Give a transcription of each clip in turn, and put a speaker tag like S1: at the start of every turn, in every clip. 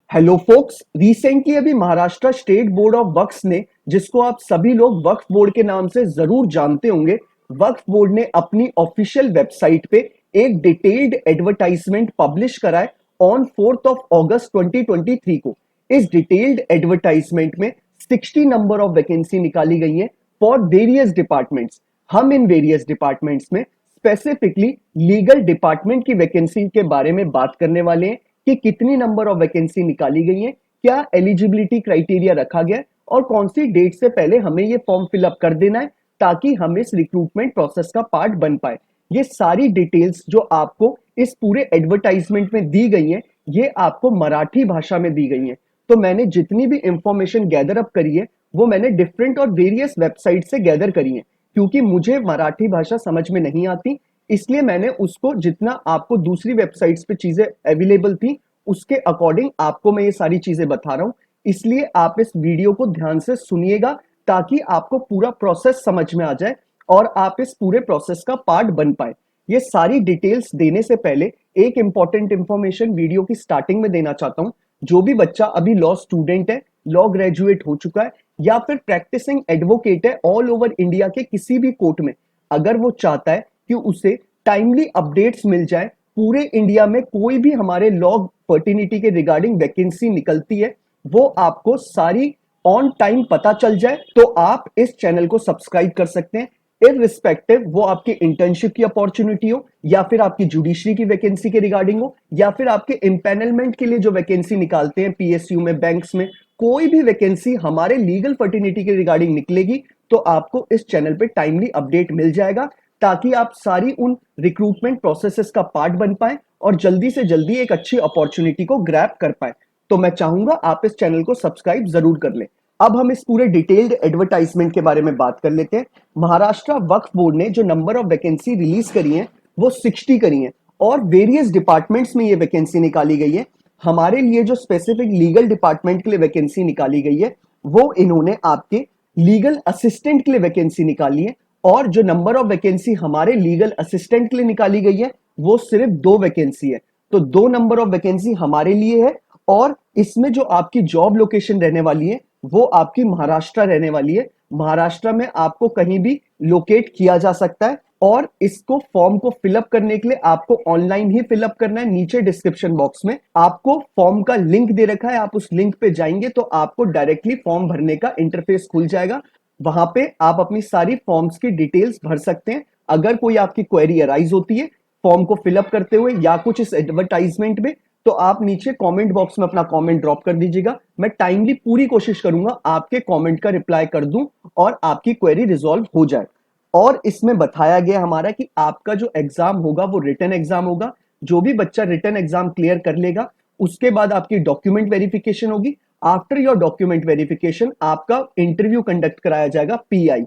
S1: Hello focus, recently अभी Maharashtra state board of वक्फ ने, जिसको आप सभी लोग वक्फ बोर्ड के नाम से जरूर जानते होंगे, वक्फ बोर्ड ने अपनी ऑफिशियल वेबसाइट पे एक डिटेल्ड एडवर्टाइजमेंट पब्लिश करा है ऑन 4th ऑफ अगस्त 2023 को। इस डिटेल्ड एडवर्टाइजमेंट में 60 नंबर ऑफ वैकेंसी निकाली गई है फॉर वेरियस डिपार्टमेंट्स। हम इन वेरियस डिपार्टमेंट्स में स्पेसिफिकली लीगल डिपार्टमेंट की वैकेंसी के बारे में बात करने वाले हैं कि कितनी नंबर ऑफ वैकेंसी निकाली गई है, क्या एलिजिबिलिटी क्राइटेरिया रखा गया है और कौन सी डेट से पहले हमें ये फॉर्म फिलअप कर देना है ताकि हम इस रिक्रूटमेंट प्रोसेस का पार्ट बन पाए। ये सारी डिटेल्स जो आपको इस पूरे एडवर्टाइजमेंट में दी गई है, ये आपको मराठी भाषा में दी गई है। तो मैंने जितनी भी इंफॉर्मेशन गैदर अप करी है वो मैंने डिफरेंट और वेरियस वेबसाइट से गैदर करी है, क्योंकि मुझे मराठी भाषा समझ में नहीं आती, इसलिए मैंने उसको जितना आपको दूसरी वेबसाइट्स पे चीजें अवेलेबल थी उसके अकॉर्डिंग आपको मैं ये सारी चीजें बता रहा हूं। इसलिए आप इस वीडियो को ध्यान से सुनिएगा ताकि आपको पूरा प्रोसेस समझ में आ जाए और आप इस पूरे प्रोसेस का पार्ट बन पाए। ये सारी डिटेल्स देने से पहले एक इंपॉर्टेंट इंफॉर्मेशन वीडियो की स्टार्टिंग में देना चाहता हूं। जो भी बच्चा अभी लॉ स्टूडेंट है, लॉ ग्रेजुएट हो चुका है या फिर प्रैक्टिसिंग एडवोकेट है ऑल ओवर इंडिया के किसी भी कोर्ट में, अगर वो चाहता है कि उसे टाइमली अपडेट्स मिल जाए, पूरे इंडिया में कोई भी हमारे लॉ फर्टिनिटी के रिगार्डिंग वैकेंसी निकलती है वो आपको सारी ऑन टाइम पता चल जाए, तो आप इस चैनल को सब्सक्राइब कर सकते हैं। इररिस्पेक्टिव वो आपकी इंटर्नशिप की अपॉर्चुनिटी हो या फिर आपकी जुडिशरी की वैकेंसी के रिगार्डिंग हो या फिर आपके इंपैनलमेंट के लिए जो वैकेंसी निकालते हैं पीएसयू में, बैंक्स में, कोई भी वैकेंसी हमारे लीगल फर्टिनिटी के रिगार्डिंग निकलेगी तो आपको इस चैनल पे टाइमली अपडेट मिल जाएगा ताकि आप सारी उन रिक्रूटमेंट प्रोसेसेस का पार्ट बन पाए और जल्दी से जल्दी एक अच्छी अपॉर्चुनिटी को ग्रैब कर पाए। तो मैं चाहूंगा आप इस चैनल को सब्सक्राइब जरूर कर लें। अब हम इस पूरे डिटेल्ड एडवर्टाइजमेंट के बारे में बात कर लेते हैं। महाराष्ट्र वक्फ बोर्ड ने जो नंबर ऑफ वैकेंसी रिलीज करी है वो 60 करी है और वेरियस डिपार्टमेंट्स में ये वैकेंसी निकाली गई है। हमारे लिए जो स्पेसिफिक लीगल डिपार्टमेंट के लिए वैकेंसी निकाली गई है वो इन्होंने आपके लीगल असिस्टेंट के लिए वैकेंसी निकाली है। और जो नंबर ऑफ वैकेंसी हमारे लीगल असिस्टेंट के लिए निकाली गई है वो सिर्फ 2 वैकेंसी है। तो 2 नंबर ऑफ वैकेंसी हमारे लिए है और इसमें जो आपकी जॉब लोकेशन रहने वाली है वो आपकी महाराष्ट्र रहने वाली है। महाराष्ट्र में आपको कहीं भी लोकेट किया जा सकता है और इसको फॉर्म को फिलअप करने के लिए आपको ऑनलाइन ही फिलअप करना है। नीचे डिस्क्रिप्शन बॉक्स में आपको फॉर्म का लिंक दे रखा है, आप उस लिंक पे जाएंगे तो आपको डायरेक्टली फॉर्म भरने का इंटरफेस खुल जाएगा। वहां पे आप अपनी सारी फॉर्म्स की डिटेल्स भर सकते हैं। अगर कोई आपकी क्वेरी अराइज होती है फॉर्म को फिलअप करते हुए या कुछ इस एडवर्टाइजमेंट में, तो आप नीचे कमेंट बॉक्स में अपना कमेंट ड्रॉप कर दीजिएगा। मैं टाइमली पूरी कोशिश करूंगा आपके कमेंट का रिप्लाई कर दूं और आपकी क्वेरी रिजॉल्व हो जाए। और इसमें बताया गया हमारा कि आपका जो एग्जाम होगा वो रिटन एग्जाम होगा। जो भी बच्चा रिटन एग्जाम क्लियर कर लेगा उसके बाद आपकी डॉक्यूमेंट वेरिफिकेशन होगी। आफ्टर योर डॉक्यूमेंट वेरिफिकेशन आपका इंटरव्यू कंडक्ट कराया जाएगा, पीआई,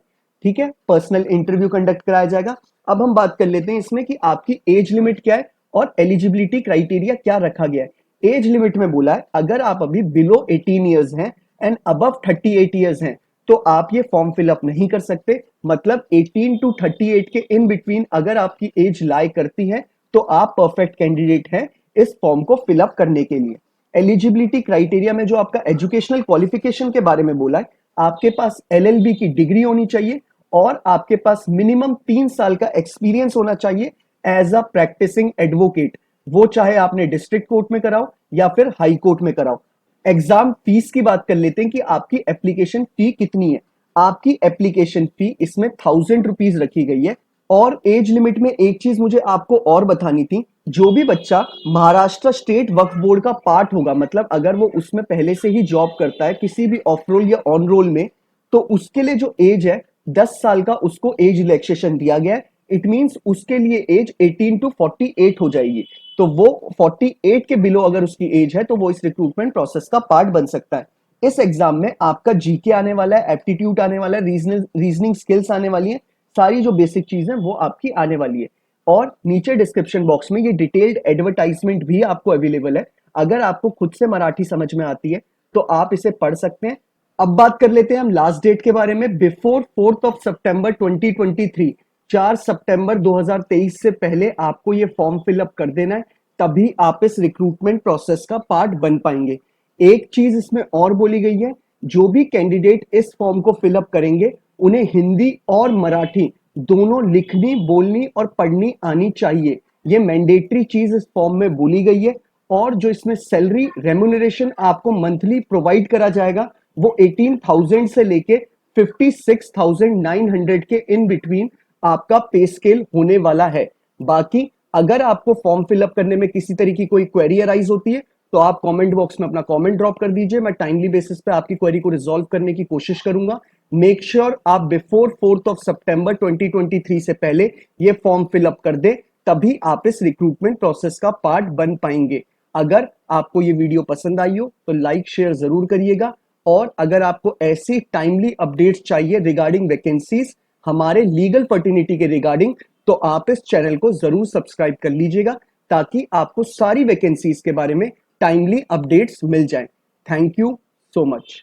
S1: ठीक है, पर्सनल इंटरव्यू कंडक्ट कराया जाएगा। अब हम बात कर लेते हैं इसमें कि आपकी एज लिमिट क्या है और एलिजिबिलिटी क्राइटेरिया क्या रखा गया है। एज लिमिट में बोला है अगर आप अभी बिलो 18 ईयर्स हैं एंड अबव 38 ईयर्स हैं तो आप ये फॉर्म फिलअप नहीं कर सकते। मतलब 18 टू 38 के इन बिटवीन अगर आपकी एज लाई करती है तो आप परफेक्ट कैंडिडेट हैं इस फॉर्म को फिलअप करने के लिए। एलिजिबिलिटी क्राइटेरिया में जो आपका एजुकेशनल क्वालिफिकेशन के बारे में बोला है, आपके पास एलएलबी की डिग्री होनी चाहिए और आपके पास मिनिमम 3 साल का एक्सपीरियंस होना चाहिए एज अ प्रैक्टिसिंग एडवोकेट। वो चाहे आपने डिस्ट्रिक्ट कोर्ट में कराओ या फिर हाई कोर्ट में कराओ। एग्जाम फीस की बात कर लेते हैं कि आपकी एप्लीकेशन फी कितनी है। आपकी एप्लीकेशन फी इसमें 1000 रुपीज रखी गई है। और एज लिमिट में एक चीज मुझे आपको और बतानी थी, जो भी बच्चा महाराष्ट्र स्टेट वक्फ बोर्ड का पार्ट होगा, मतलब अगर वो उसमें पहले से ही जॉब करता है किसी भी ऑफ रोल या ऑन रोल में, तो उसके लिए जो एज है 10 साल का उसको एज रिलैक्सेशन दिया गया है। इट मींस उसके लिए एज 18 टू 48 हो जाएगी। तो वो 48 के बिलो अगर उसकी एज है तो वो इस रिक्रूटमेंट प्रोसेस का पार्ट बन सकता है। इस एग्जाम में आपका जीके आने वाला है, एप्टीट्यूड आने वाला है, रीजनिंग स्किल्स आने वाली है, सारी जो बेसिक चीज है वो आपकी आने वाली है। और नीचे डिस्क्रिप्शन बॉक्स में ये डिटेल्ड एडवर्टाइजमेंट भी आपको अवेलेबल है। अगर आपको खुद से मराठी समझ में आती है तो आप इसे पढ़ सकते हैं। अब बात कर लेते हैं हम लास्ट डेट के बारे में। बिफोर 4th ऑफ सितंबर 2023, 4 सितंबर 2023 से पहले आपको ये फॉर्म फिलअप कर देना है, तभी आप इस रिक्रूटमेंट प्रोसेस का पार्ट बन पाएंगे। एक चीज इसमें और बोली गई है, जो भी कैंडिडेट इस फॉर्म को फिलअप करेंगे उन्हें हिंदी और मराठी दोनों लिखनी, बोलनी और पढ़नी आनी चाहिए। ये मैंडेटरी चीज इस फॉर्म में बोली गई है। और जो इसमें सैलरी रेम्यूनरेशन आपको मंथली प्रोवाइड करा जाएगा वो 18,000 से लेके 56,900 के इन बिटवीन आपका पे स्केल होने वाला है। बाकी अगर आपको फॉर्म फिलअप करने में किसी तरह की कोई क्वेरी अराइज होती है तो आप कमेंट बॉक्स में अपना कमेंट ड्रॉप कर दीजिए, मैं टाइमली बेसिस पे आपकी क्वेरी को रिजॉल्व करने की कोशिश करूंगा। मेक श्योर आप बिफोर 4th ऑफ सितंबर 2023 से पहले ये फॉर्म फिलअप कर दें, तभी आप इस रिक्रूटमेंट प्रोसेस का पार्ट बन पाएंगे। अगर आपको ये वीडियो पसंद आई हो तो लाइक शेयर जरूर करिएगा, और अगर आपको ऐसी टाइमली अपडेट्स चाहिए रिगार्डिंग वैकेंसीज हमारे लीगल फर्टिनिटी के रिगार्डिंग, तो आप इस चैनल को जरूर सब्सक्राइब कर लीजिएगा ताकि आपको सारी वैकेंसीज के बारे में टाइमली अपडेट्स मिल जाएं। Thank you so much.